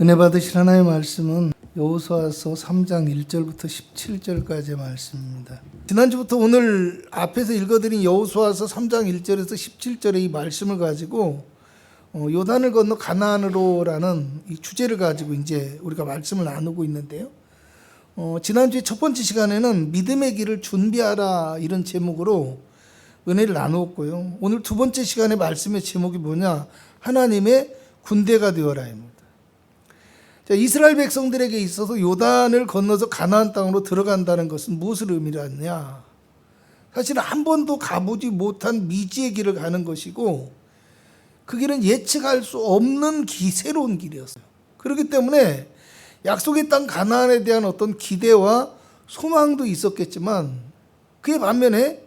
은혜 받으실 하나님의 말씀은 여호수아서 3장 1절부터 17절까지의 말씀입니다. 지난주부터 오늘 앞에서 읽어드린 여호수아서 3장 1절에서 17절의 이 말씀을 가지고 요단을 건너 가나안으로라는 이 주제를 가지고 이제 우리가 말씀을 나누고 있는데요. 지난주에 첫 번째 시간에는 믿음의 길을 준비하라 이런 제목으로 은혜를 나누었고요. 오늘 두 번째 시간의 말씀의 제목이 뭐냐? 하나님의 군대가 되어라입니다. 자, 이스라엘 백성들에게 있어서 요단을 건너서 가나안 땅으로 들어간다는 것은 무엇을 의미하느냐? 사실은 한 번도 가보지 못한 미지의 길을 가는 것이고 그 길은 예측할 수 없는 새로운 길이었어요. 그렇기 때문에 약속의 땅 가나안에 대한 어떤 기대와 소망도 있었겠지만 그의 반면에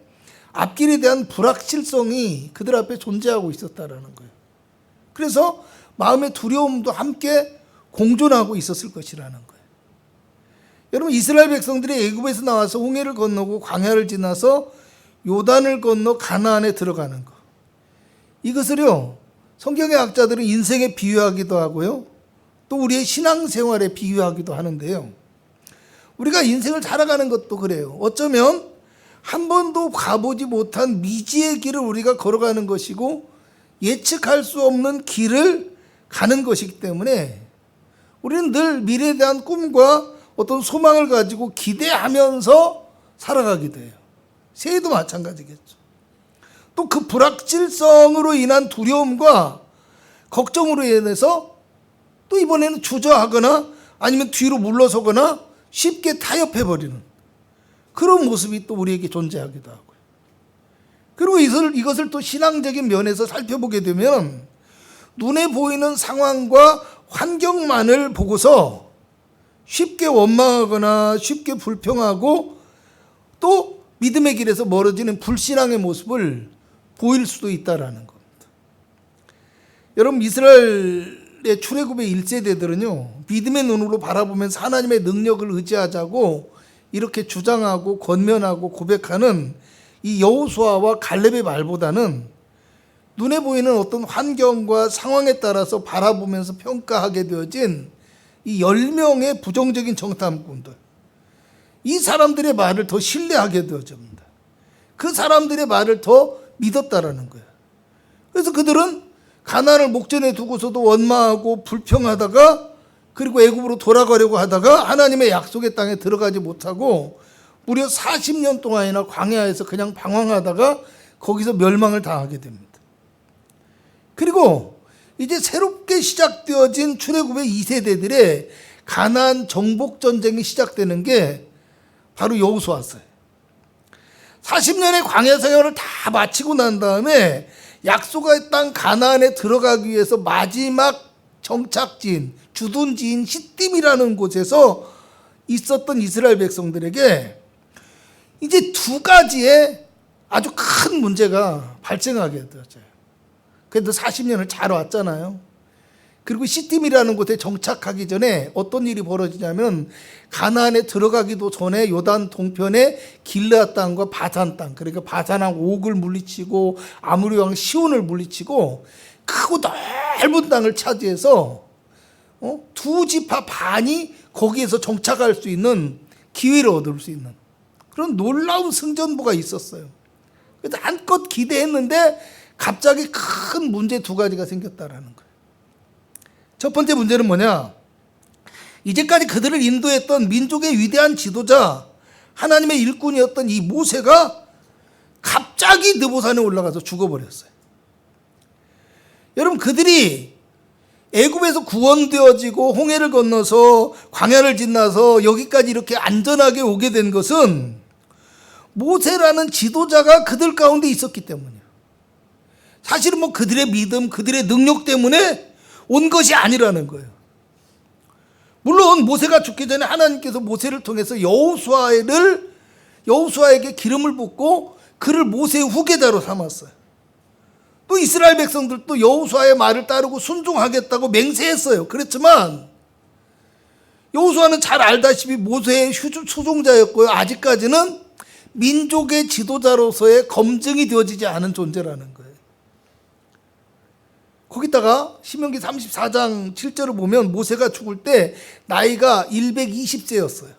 앞길에 대한 불확실성이 그들 앞에 존재하고 있었다라는 거예요. 그래서 마음의 두려움도 함께 공존하고 있었을 것이라는 거예요. 여러분, 이스라엘 백성들이 애굽에서 나와서 홍해를 건너고 광야를 지나서 요단을 건너 가나안에 들어가는 것, 이것을요 성경의 학자들은 인생에 비유하기도 하고요, 또 우리의 신앙생활에 비유하기도 하는데요. 우리가 인생을 살아가는 것도 그래요. 어쩌면 한 번도 가보지 못한 미지의 길을 우리가 걸어가는 것이고 예측할 수 없는 길을 가는 것이기 때문에 우리는 늘 미래에 대한 꿈과 어떤 소망을 가지고 기대하면서 살아가기도 해요. 새해도 마찬가지겠죠. 또 그 불확실성으로 인한 두려움과 걱정으로 인해서 또 이번에는 주저하거나 아니면 뒤로 물러서거나 쉽게 타협해버리는 그런 모습이 또 우리에게 존재하기도 하고요. 그리고 이것을 또 신앙적인 면에서 살펴보게 되면 눈에 보이는 상황과 환경만을 보고서 쉽게 원망하거나 쉽게 불평하고 또 믿음의 길에서 멀어지는 불신앙의 모습을 보일 수도 있다라는 겁니다. 여러분, 이스라엘의 출애굽의 1세대들은요 믿음의 눈으로 바라보면서 하나님의 능력을 의지하자고 이렇게 주장하고 권면하고 고백하는 이 여호수아와 갈렙의 말보다는 눈에 보이는 어떤 환경과 상황에 따라서 바라보면서 평가하게 되어진 이 10명의 부정적인 정탐꾼들, 이 사람들의 말을 더 신뢰하게 되어집니다. 그 사람들의 말을 더 믿었다라는 거예요. 그래서 그들은 가나안을 목전에 두고서도 원망하고 불평하다가 그리고 애굽으로 돌아가려고 하다가 하나님의 약속의 땅에 들어가지 못하고 무려 40년 동안이나 광야에서 그냥 방황하다가 거기서 멸망을 당하게 됩니다. 그리고 이제 새롭게 시작되어진 출애굽의 2세대들의 가나안 정복 전쟁이 시작되는 게 바로 여호수아서예요. 40년의 광야 생활을 다 마치고 난 다음에 약속의 땅 가나안에 들어가기 위해서 마지막 정착지인 주둔지인 시딤이라는 곳에서 있었던 이스라엘 백성들에게 이제 두 가지의 아주 큰 문제가 발생하게 되었어요. 그래도 40년을 잘 왔잖아요. 그리고 시딤이라는 곳에 정착하기 전에 어떤 일이 벌어지냐면 가나안에 들어가기도 전에 요단 동편의 길르앗 땅과 바산 땅, 그러니까 바산왕 옥을 물리치고 아모리 왕 시온을 물리치고 크고 넓은 땅을 차지해서 두 지파 반이 거기에서 정착할 수 있는 기회를 얻을 수 있는 그런 놀라운 승전보가 있었어요. 그래서 한껏 기대했는데 갑자기 큰 문제 두 가지가 생겼다라는 거예요. 첫 번째 문제는 뭐냐? 이제까지 그들을 인도했던 민족의 위대한 지도자, 하나님의 일꾼이었던 이 모세가 갑자기 느보산에 올라가서 죽어버렸어요. 여러분, 그들이 애굽에서 구원되어지고 홍해를 건너서 광야를 지나서 여기까지 이렇게 안전하게 오게 된 것은 모세라는 지도자가 그들 가운데 있었기 때문이에요. 사실은 그들의 믿음, 그들의 능력 때문에 온 것이 아니라는 거예요. 물론 모세가 죽기 전에 하나님께서 모세를 통해서 여호수아에게 기름을 붓고 그를 모세의 후계자로 삼았어요. 또 이스라엘 백성들도 여호수아의 말을 따르고 순종하겠다고 맹세했어요. 그렇지만 여호수아는 잘 알다시피 모세의 수종자였고요, 아직까지는 민족의 지도자로서의 검증이 되어지지 않은 존재라는 거예요. 거기다가 신명기 34장 7절을 보면 모세가 죽을 때 나이가 120세였어요.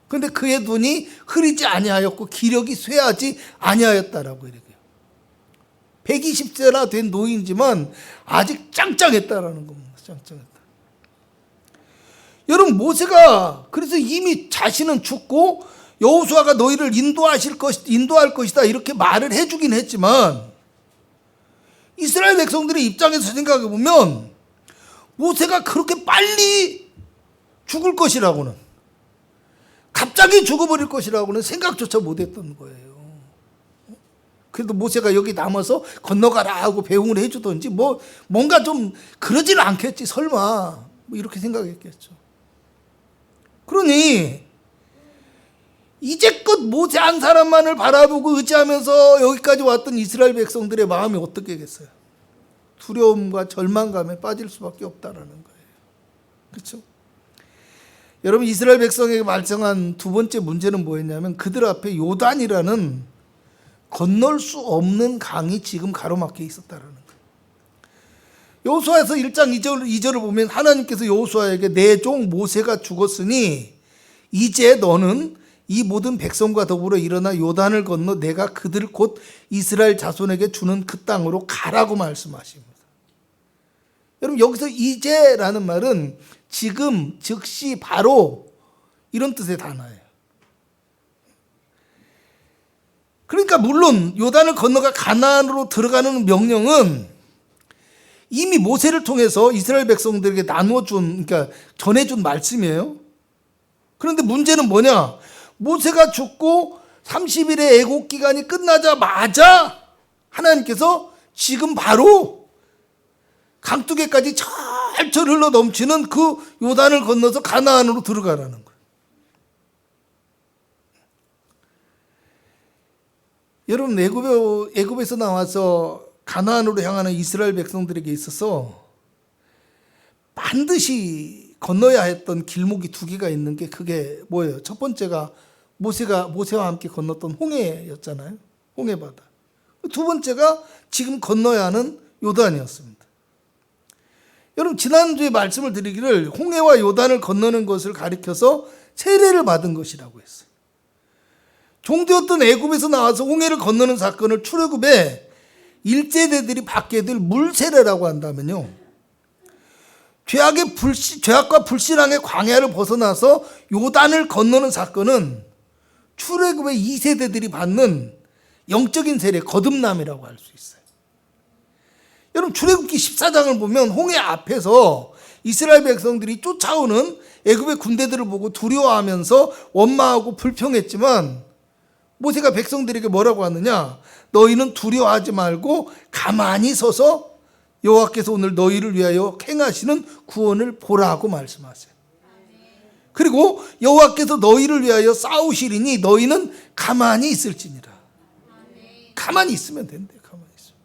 그런데 그의 눈이 흐리지 아니하였고 기력이 쇠하지 아니하였다라고 이래요. 120세나 된 노인이지만 아직 짱짱했다라는 겁니다. 짱짱했다. 여러분, 모세가 그래서 이미 자신은 죽고 여호수아가 너희를 인도할 것이다 이렇게 말을 해주긴 했지만, 이스라엘 백성들의 입장에서 생각해 보면 모세가 그렇게 빨리 죽을 것이라고는, 갑자기 죽어버릴 것이라고는 생각조차 못했던 거예요. 그래도 모세가 여기 남아서 건너가라 하고 배웅을 해주든지 뭔가 좀 그러지는 않겠지 설마, 이렇게 생각했겠죠. 그러니 이제껏 모세 한 사람만을 바라보고 의지하면서 여기까지 왔던 이스라엘 백성들의 마음이 어떻게겠어요? 두려움과 절망감에 빠질 수밖에 없다라는 거예요. 그렇죠? 여러분, 이스라엘 백성에게 발생한 두 번째 문제는 뭐였냐면 그들 앞에 요단이라는 건널 수 없는 강이 지금 가로막혀 있었다라는 거예요. 여호수아에서 1장 2절을 보면 하나님께서 여호수아에게 내 종 모세가 죽었으니 이제 너는 이 모든 백성과 더불어 일어나 요단을 건너 내가 그들 곧 이스라엘 자손에게 주는 그 땅으로 가라고 말씀하십니다. 여러분, 여기서 이제라는 말은 지금, 즉시, 바로 이런 뜻의 단어예요. 그러니까 물론 요단을 건너가 가나안으로 들어가는 명령은 이미 모세를 통해서 이스라엘 백성들에게 나누어준, 그러니까 전해준 말씀이에요. 그런데 문제는 뭐냐? 모세가 죽고 30일의 애국 기간이 끝나자마자 하나님께서 지금 바로 강두개까지 철철 흘러 넘치는 그 요단을 건너서 가나안으로 들어가라는 거예요. 여러분, 애굽에서 나와서 가나안으로 향하는 이스라엘 백성들에게 있어서 반드시 건너야 했던 길목이 두 개가 있는 게 그게 뭐예요? 첫 번째가 모세와 함께 건넜던 홍해였잖아요. 홍해바다. 두 번째가 지금 건너야 하는 요단이었습니다. 여러분, 지난주에 말씀을 드리기를 홍해와 요단을 건너는 것을 가리켜서 세례를 받은 것이라고 했어요. 종되었던 애굽에서 나와서 홍해를 건너는 사건을 출애굽에 1세대들이 받게 될 물세례라고 한다면요, 죄악과 불신앙의 광야를 벗어나서 요단을 건너는 사건은 출애굽의 2세대들이 받는 영적인 세례, 거듭남이라고 할 수 있어요. 여러분, 출애굽기 14장을 보면 홍해 앞에서 이스라엘 백성들이 쫓아오는 애굽의 군대들을 보고 두려워하면서 원망하고 불평했지만 모세가 백성들에게 뭐라고 하느냐? 너희는 두려워하지 말고 가만히 서서 여호와께서 오늘 너희를 위하여 행하시는 구원을 보라고 말씀하세요. 그리고 여호와께서 너희를 위하여 싸우시리니 너희는 가만히 있을지니라. 가만히 있으면 된대. 가만히 있으면.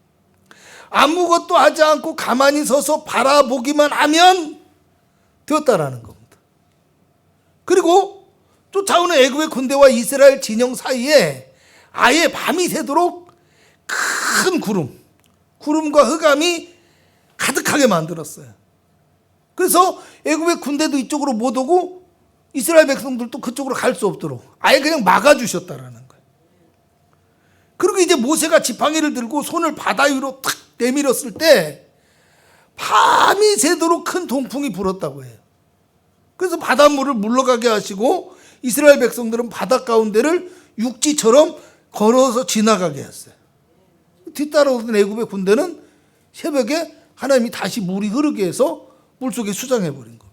아무것도 하지 않고 가만히 서서 바라보기만 하면 되었다라는 겁니다. 그리고 쫓아오는 애굽의 군대와 이스라엘 진영 사이에 아예 밤이 새도록 큰 구름과 흑암이 가득하게 만들었어요. 그래서 애굽의 군대도 이쪽으로 못 오고 이스라엘 백성들도 그쪽으로 갈 수 없도록 아예 그냥 막아주셨다라는 거예요. 그리고 이제 모세가 지팡이를 들고 손을 바다 위로 탁 내밀었을 때 밤이 새도록 큰 동풍이 불었다고 해요. 그래서 바닷물을 물러가게 하시고 이스라엘 백성들은 바다 가운데를 육지처럼 걸어서 지나가게 했어요. 뒤따라오던 애굽의 군대는 새벽에 하나님이 다시 물이 흐르게 해서 물속에 수장해버린 겁니다.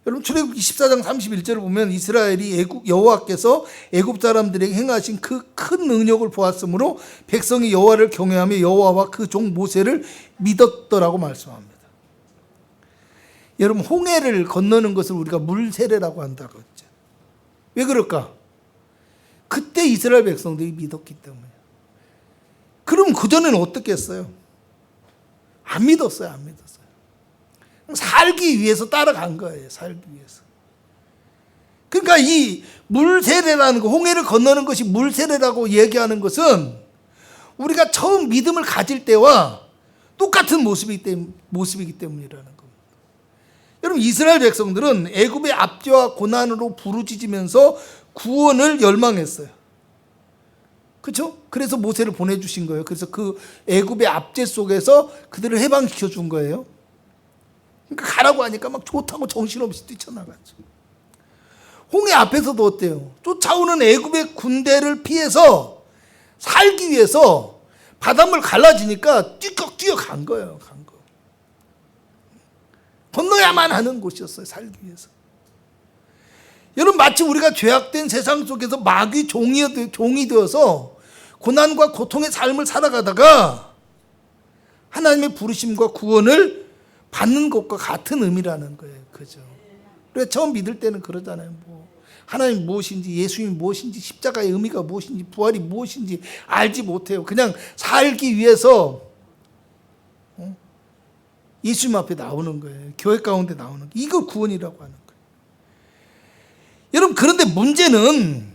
여러분, 출애굽기 14장 31절을 보면 이스라엘이 여호와께서 애굽 사람들에게 행하신 그 큰 능력을 보았으므로 백성이 여호와를 경외하며 여호와와 그 종 모세를 믿었더라고 말씀합니다. 여러분, 홍해를 건너는 것을 우리가 물세례라고 한다고 했죠. 왜 그럴까? 그때 이스라엘 백성들이 믿었기 때문에. 그럼 그전에는 어떻게 했어요? 안 믿었어요. 안 믿었어요. 살기 위해서 따라간 거예요. 살기 위해서. 그러니까 이 물세례라는 거, 홍해를 건너는 것이 물세례라고 얘기하는 것은 우리가 처음 믿음을 가질 때와 똑같은 모습이기 때문이라는 겁니다. 여러분, 이스라엘 백성들은 애굽의 압제와 고난으로 부르짖으면서 구원을 열망했어요. 그렇죠? 그래서 모세를 보내주신 거예요. 그래서 그 애굽의 압제 속에서 그들을 해방시켜 준 거예요. 그러니까 가라고 하니까 막 좋다고 정신없이 뛰쳐나갔죠. 홍해 앞에서도 어때요? 쫓아오는 애굽의 군대를 피해서 살기 위해서 바닷물 갈라지니까 뛰어 간 거예요. 건너야만 하는 곳이었어요. 살기 위해서. 여러분, 마치 우리가 죄악된 세상 속에서 마귀 종이 되어서 고난과 고통의 삶을 살아가다가 하나님의 부르심과 구원을 받는 것과 같은 의미라는 거예요. 그죠? 그래서 처음 믿을 때는 그러잖아요. 하나님 무엇인지, 예수님이 무엇인지, 십자가의 의미가 무엇인지, 부활이 무엇인지 알지 못해요. 그냥 살기 위해서 예수님 앞에 나오는 거예요. 교회 가운데 나오는 거예요. 이걸 구원이라고 하는 거예요. 여러분, 그런데 문제는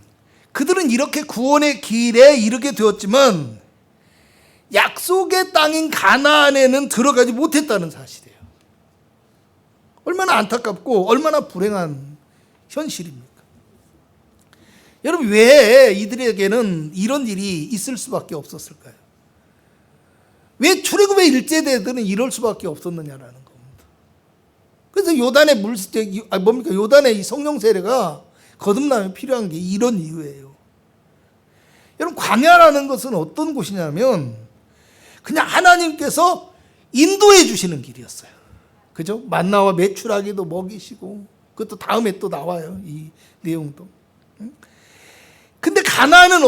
그들은 이렇게 구원의 길에 이르게 되었지만 약속의 땅인 가나안에는 들어가지 못했다는 사실이에요. 얼마나 안타깝고 얼마나 불행한 현실입니까? 여러분, 왜 이들에게는 이런 일이 있을 수밖에 없었을까요? 왜 출애굽의 일제대들은 이럴 수밖에 없었느냐라는 겁니다. 그래서 요단의 요단의 이 성령 세례가 거듭남에 필요한 게 이런 이유예요. 여러분, 광야라는 것은 어떤 곳이냐면 그냥 하나님께서 인도해 주시는 길이었어요. 그죠? 만나와 메추라기도 먹이시고, 그것도 다음에 또 나와요. 이 내용도. 근데 가나안은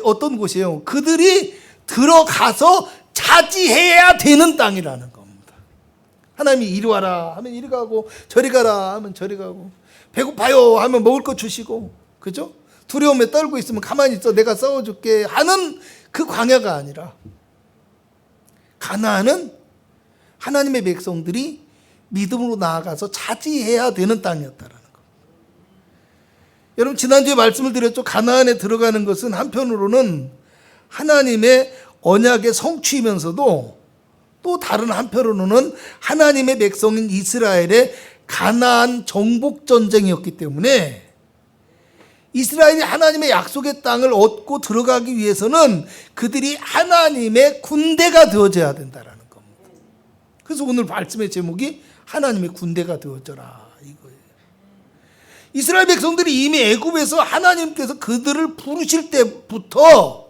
어떤 곳이에요? 그들이 들어가서 차지해야 되는 땅이라는 겁니다. 하나님이 이리 와라 하면 이리 가고, 저리 가라 하면 저리 가고, 배고파요 하면 먹을 거 주시고, 그죠? 두려움에 떨고 있으면 가만히 있어, 내가 싸워줄게 하는 그 광야가 아니라, 가나안은 하나님의 백성들이 믿음으로 나아가서 차지해야 되는 땅이었다라는 겁니다. 여러분, 지난주에 말씀을 드렸죠. 가나안에 들어가는 것은 한편으로는 하나님의 언약의 성취이면서도 또 다른 한편으로는 하나님의 백성인 이스라엘의 가나안 정복 전쟁이었기 때문에 이스라엘이 하나님의 약속의 땅을 얻고 들어가기 위해서는 그들이 하나님의 군대가 되어져야 된다라는 겁니다. 그래서 오늘 말씀의 제목이 하나님의 군대가 되어져라 이거예요. 이스라엘 백성들이 이미 애굽에서 하나님께서 그들을 부르실 때부터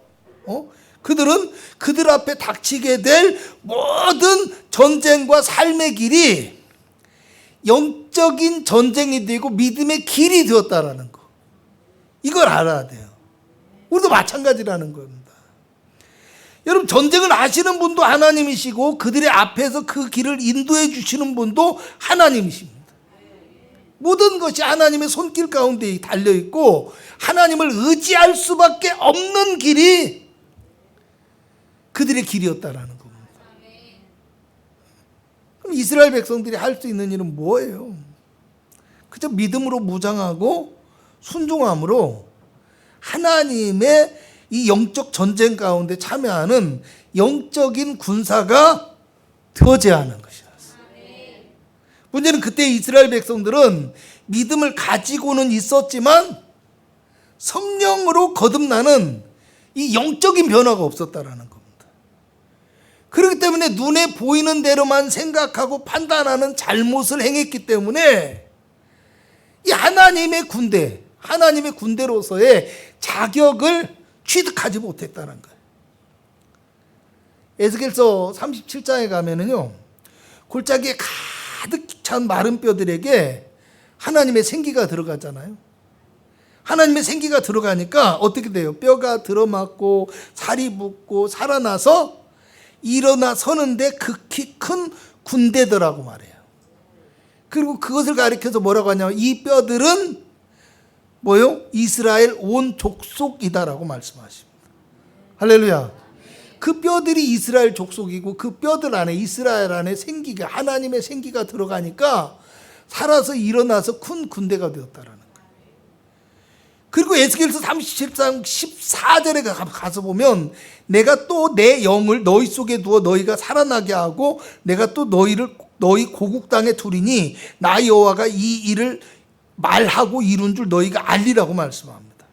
그들은 그들 앞에 닥치게 될 모든 전쟁과 삶의 길이 영적인 전쟁이 되고 믿음의 길이 되었다라는 거. 이걸 알아야 돼요. 우리도 마찬가지라는 겁니다. 여러분, 전쟁을 아시는 분도 하나님이시고 그들의 앞에서 그 길을 인도해 주시는 분도 하나님이십니다. 모든 것이 하나님의 손길 가운데 달려있고 하나님을 의지할 수밖에 없는 길이 그들의 길이었다라는 겁니다. 그럼 이스라엘 백성들이 할 수 있는 일은 뭐예요? 그저 믿음으로 무장하고 순종함으로 하나님의 이 영적 전쟁 가운데 참여하는 영적인 군사가 되어져야 하는 것이었어요. 문제는 그때 이스라엘 백성들은 믿음을 가지고는 있었지만 성령으로 거듭나는 이 영적인 변화가 없었다라는 겁니다. 그렇기 때문에 눈에 보이는 대로만 생각하고 판단하는 잘못을 행했기 때문에 이 하나님의 군대로서의 자격을 취득하지 못했다는 거예요. 에스겔서 37장에 가면은요, 골짜기에 가득 찬 마른 뼈들에게 하나님의 생기가 들어가잖아요. 하나님의 생기가 들어가니까 어떻게 돼요? 뼈가 들어맞고 살이 붙고 살아나서 일어나 서는데 극히 큰 군대더라고 말해요. 그리고 그것을 가리켜서 뭐라고 하냐면 이 뼈들은 뭐요? 이스라엘 온 족속이다라고 말씀하십니다. 할렐루야. 그 뼈들이 이스라엘 족속이고 그 뼈들 안에 이스라엘 안에 생기가 하나님의 생기가 들어가니까 살아서 일어나서 큰 군대가 되었다라는 거예요. 그리고 에스겔서 37장 14절에 가서 보면 내가 또 내 영을 너희 속에 두어 너희가 살아나게 하고 내가 또 너희 고국 땅에 두리니 나 여호와가 이 일을 말하고 이룬 줄 너희가 알리라고 말씀합니다.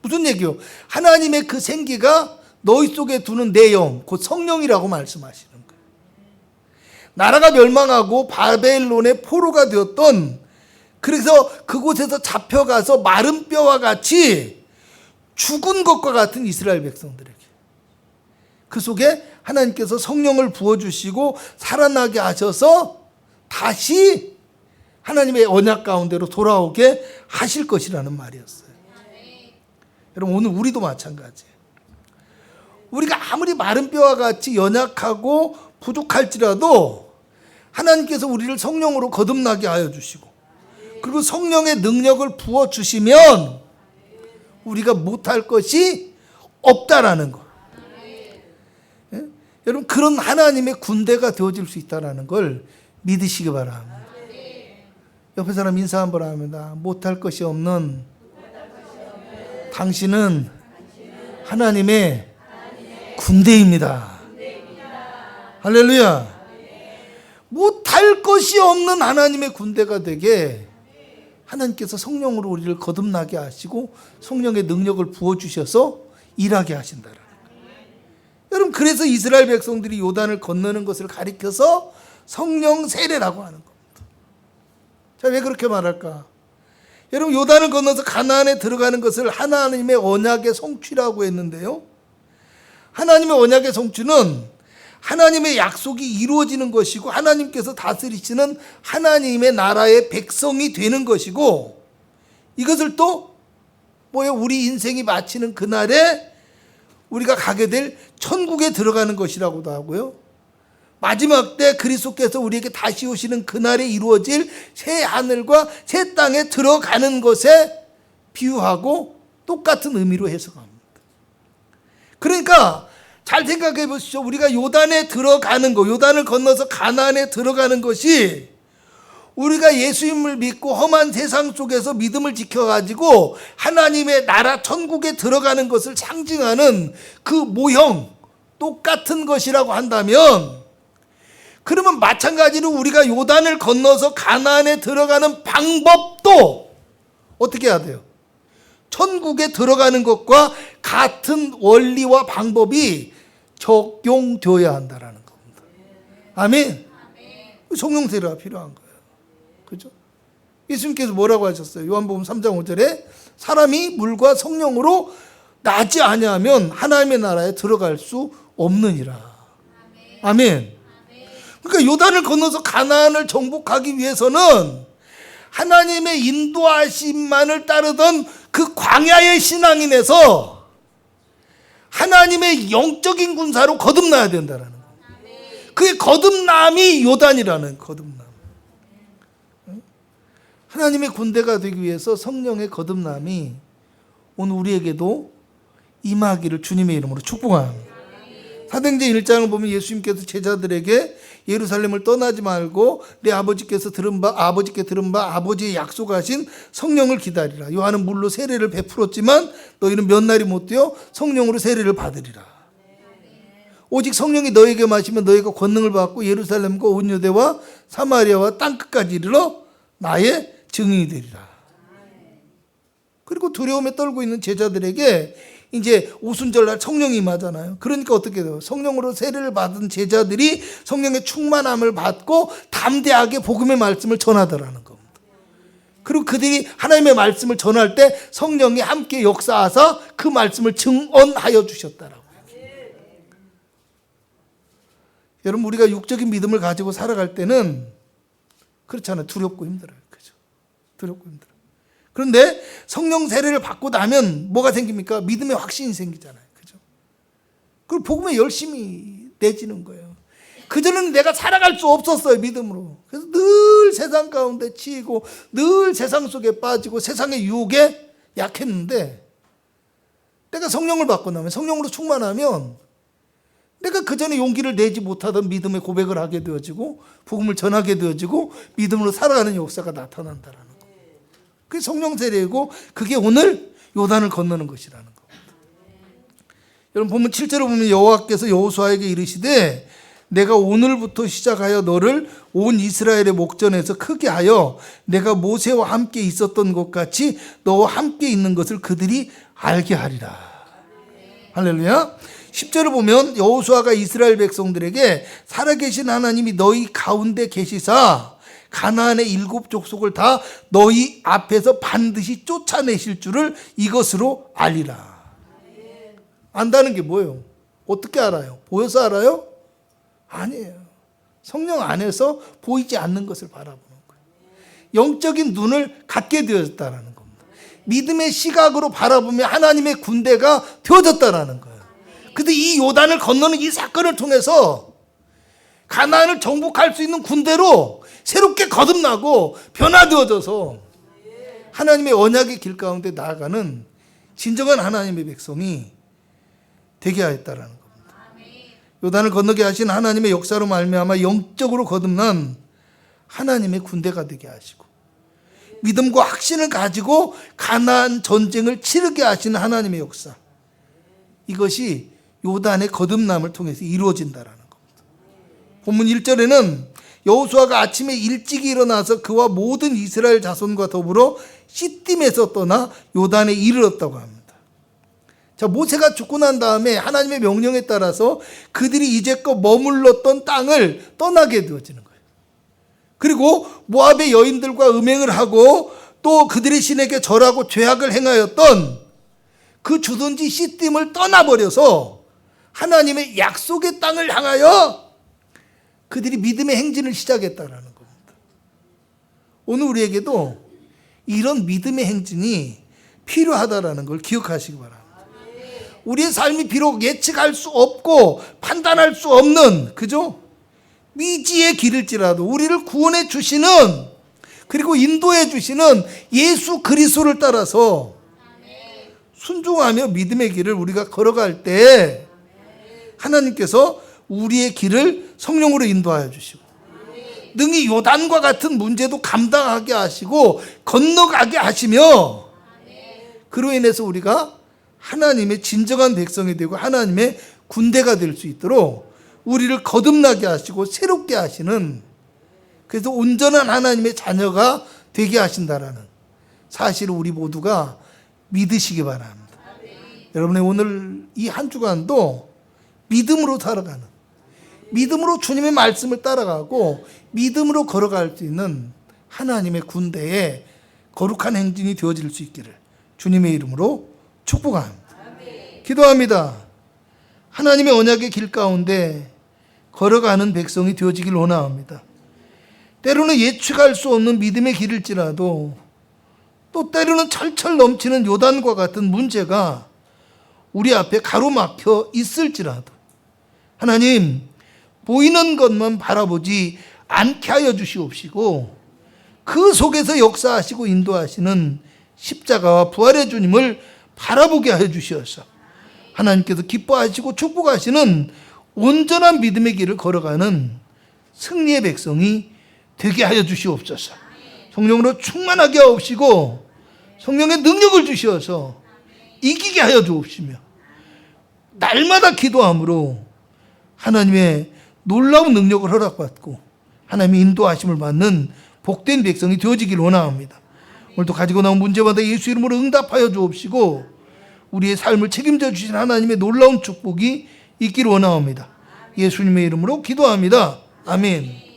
무슨 얘기요? 하나님의 그 생기가 너희 속에 두는 내 영, 곧 성령이라고 말씀하시는 거예요. 나라가 멸망하고 바벨론의 포로가 되었던, 그래서 그곳에서 잡혀가서 마른 뼈와 같이 죽은 것과 같은 이스라엘 백성들에게 그 속에 하나님께서 성령을 부어주시고 살아나게 하셔서 다시 하나님의 언약 가운데로 돌아오게 하실 것이라는 말이었어요. 여러분, 오늘 우리도 마찬가지예요. 우리가 아무리 마른 뼈와 같이 연약하고 부족할지라도 하나님께서 우리를 성령으로 거듭나게 하여 주시고, 그리고 성령의 능력을 부어주시면 우리가 못할 것이 없다라는 거. 예? 여러분, 그런 하나님의 군대가 되어질 수 있다는 걸 믿으시기 바랍니다. 옆에 사람 인사 한번 합니다. 못할 것이 없는 당신은 하나님의 군대입니다. 할렐루야. 못할 것이 없는 하나님의 군대가 되게 하나님께서 성령으로 우리를 거듭나게 하시고 성령의 능력을 부어주셔서 일하게 하신다라는 거예요. 여러분, 그래서 이스라엘 백성들이 요단을 건너는 것을 가리켜서 성령 세례라고 하는 겁니다. 자, 왜 그렇게 말할까? 여러분, 요단을 건너서 가나안에 들어가는 것을 하나님의 언약의 성취라고 했는데요, 하나님의 언약의 성취는 하나님의 약속이 이루어지는 것이고 하나님께서 다스리시는 하나님의 나라의 백성이 되는 것이고, 이것을 또 우리 인생이 마치는 그날에 우리가 가게 될 천국에 들어가는 것이라고도 하고요, 마지막 때 그리스도께서 우리에게 다시 오시는 그날에 이루어질 새 하늘과 새 땅에 들어가는 것에 비유하고 똑같은 의미로 해석합니다. 그러니까 잘 생각해 보십시오. 우리가 요단에 들어가는 거, 요단을 건너서 가나안에 들어가는 것이 우리가 예수님을 믿고 험한 세상 속에서 믿음을 지켜가지고 하나님의 나라 천국에 들어가는 것을 상징하는 그 모형, 똑같은 것이라고 한다면, 그러면 마찬가지로 우리가 요단을 건너서 가나안에 들어가는 방법도 어떻게 해야 돼요? 천국에 들어가는 것과 같은 원리와 방법이 적용되어야 한다라는 겁니다. 아멘. 성령 세례가 필요한 거예요. 그죠? 예수님께서 뭐라고 하셨어요? 요한복음 3장 5절에 사람이 물과 성령으로 나지 아니하면 하나님의 나라에 들어갈 수 없느니라. 아멘. 그러니까 요단을 건너서 가나안을 정복하기 위해서는 하나님의 인도하심만을 따르던 그 광야의 신앙인에서 하나님의 영적인 군사로 거듭나야 된다는 거예요. 그게 거듭남이 요단이라는 거듭남. 하나님의 군대가 되기 위해서 성령의 거듭남이 오늘 우리에게도 임하기를 주님의 이름으로 축복합니다. 사도행전 1장을 보면 예수님께서 제자들에게 예루살렘을 떠나지 말고 내 아버지께 들은 바 아버지의 약속하신 성령을 기다리라. 요한은 물로 세례를 베풀었지만 너희는 몇 날이 못 되어 성령으로 세례를 받으리라. 오직 성령이 너에게 마시면 너희가 권능을 받고 예루살렘과 온 유대와 사마리아와 땅끝까지 이르러 나의 증인이 되리라. 그리고 두려움에 떨고 있는 제자들에게 이제 오순절날 성령이 임하잖아요. 그러니까 어떻게 돼요? 성령으로 세례를 받은 제자들이 성령의 충만함을 받고 담대하게 복음의 말씀을 전하더라는 겁니다. 그리고 그들이 하나님의 말씀을 전할 때 성령이 함께 역사하사 그 말씀을 증언하여 주셨다라고. 여러분, 우리가 육적인 믿음을 가지고 살아갈 때는 그렇잖아요. 두렵고 힘들어요. 그죠? 두렵고 힘들어요. 그런데 성령 세례를 받고 나면 뭐가 생깁니까? 믿음의 확신이 생기잖아요. 그죠? 그리고 복음에 열심히 내지는 거예요. 그전에는 내가 살아갈 수 없었어요, 믿음으로. 그래서 늘 세상 가운데 치이고 늘 세상 속에 빠지고 세상의 유혹에 약했는데, 내가 성령을 받고 나면, 성령으로 충만하면 내가 그전에 용기를 내지 못하던 믿음의 고백을 하게 되어지고 복음을 전하게 되어지고 믿음으로 살아가는 역사가 나타난다라는 거예요. 그게 성령 세례이고, 그게 오늘 요단을 건너는 것이라는 겁니다. 여러분 보면 7절을 보면 여호와께서 여호수아에게 이르시되 내가 오늘부터 시작하여 너를 온 이스라엘의 목전에서 크게 하여 내가 모세와 함께 있었던 것 같이 너와 함께 있는 것을 그들이 알게 하리라. 할렐루야. 10절을 보면 여호수아가 이스라엘 백성들에게 살아계신 하나님이 너희 가운데 계시사 가나안의 7 족속을 다 너희 앞에서 반드시 쫓아내실 줄을 이것으로 알리라. 안다는 게 뭐예요? 어떻게 알아요? 보여서 알아요? 아니에요. 성령 안에서 보이지 않는 것을 바라보는 거예요. 영적인 눈을 갖게 되어졌다는 겁니다. 믿음의 시각으로 바라보면 하나님의 군대가 되어졌다는 거예요. 근데 이 요단을 건너는 이 사건을 통해서 가나안을 정복할 수 있는 군대로 새롭게 거듭나고 변화되어져서 하나님의 언약의 길 가운데 나아가는 진정한 하나님의 백성이 되게 하였다라는 겁니다. 요단을 건너게 하신 하나님의 역사로 말미암아 영적으로 거듭난 하나님의 군대가 되게 하시고 믿음과 확신을 가지고 가나안 전쟁을 치르게 하시는 하나님의 역사, 이것이 요단의 거듭남을 통해서 이루어진다라는 겁니다. 본문 1절에는 여호수아가 아침에 일찍 일어나서 그와 모든 이스라엘 자손과 더불어 시딤에서 떠나 요단에 이르렀다고 합니다. 자, 모세가 죽고 난 다음에 하나님의 명령에 따라서 그들이 이제껏 머물렀던 땅을 떠나게 되어지는 거예요. 그리고 모압의 여인들과 음행을 하고 또 그들의 신에게 절하고 죄악을 행하였던 그 주둔지 시딤을 떠나버려서 하나님의 약속의 땅을 향하여 그들이 믿음의 행진을 시작했다라는 겁니다. 오늘 우리에게도 이런 믿음의 행진이 필요하다라는 걸 기억하시기 바랍니다. 우리의 삶이 비록 예측할 수 없고 판단할 수 없는, 그죠? 미지의 길일지라도 우리를 구원해 주시는, 그리고 인도해 주시는 예수 그리스도를 따라서 순종하며 믿음의 길을 우리가 걸어갈 때 하나님께서 우리의 길을 성령으로 인도하여 주시고 능히 요단과 같은 문제도 감당하게 하시고 건너가게 하시며, 그로 인해서 우리가 하나님의 진정한 백성이 되고 하나님의 군대가 될 수 있도록 우리를 거듭나게 하시고 새롭게 하시는, 그래서 온전한 하나님의 자녀가 되게 하신다라는 사실을 우리 모두가 믿으시기 바랍니다. 여러분의 오늘 이 한 주간도 믿음으로 살아가는, 믿음으로 주님의 말씀을 따라가고 믿음으로 걸어갈 수 있는 하나님의 군대의 거룩한 행진이 되어질 수 있기를 주님의 이름으로 축복합니다. 기도합니다. 하나님의 언약의 길 가운데 걸어가는 백성이 되어지길 원합니다. 때로는 예측할 수 없는 믿음의 길일지라도 또 때로는 철철 넘치는 요단과 같은 문제가 우리 앞에 가로막혀 있을지라도 하나님, 보이는 것만 바라보지 않게 하여 주시옵시고 그 속에서 역사하시고 인도하시는 십자가와 부활의 주님을 바라보게 하여 주시옵소서. 하나님께서 기뻐하시고 축복하시는 온전한 믿음의 길을 걸어가는 승리의 백성이 되게 하여 주시옵소서. 성령으로 충만하게 하옵시고 성령의 능력을 주시어서 이기게 하여 주옵시며 날마다 기도함으로 하나님의 놀라운 능력을 허락받고 하나님의 인도하심을 받는 복된 백성이 되어지길 원합니다. 오늘도 가지고 나온 문제마다 예수 이름으로 응답하여 주옵시고 우리의 삶을 책임져 주신 하나님의 놀라운 축복이 있기를 원합니다. 예수님의 이름으로 기도합니다. 아멘.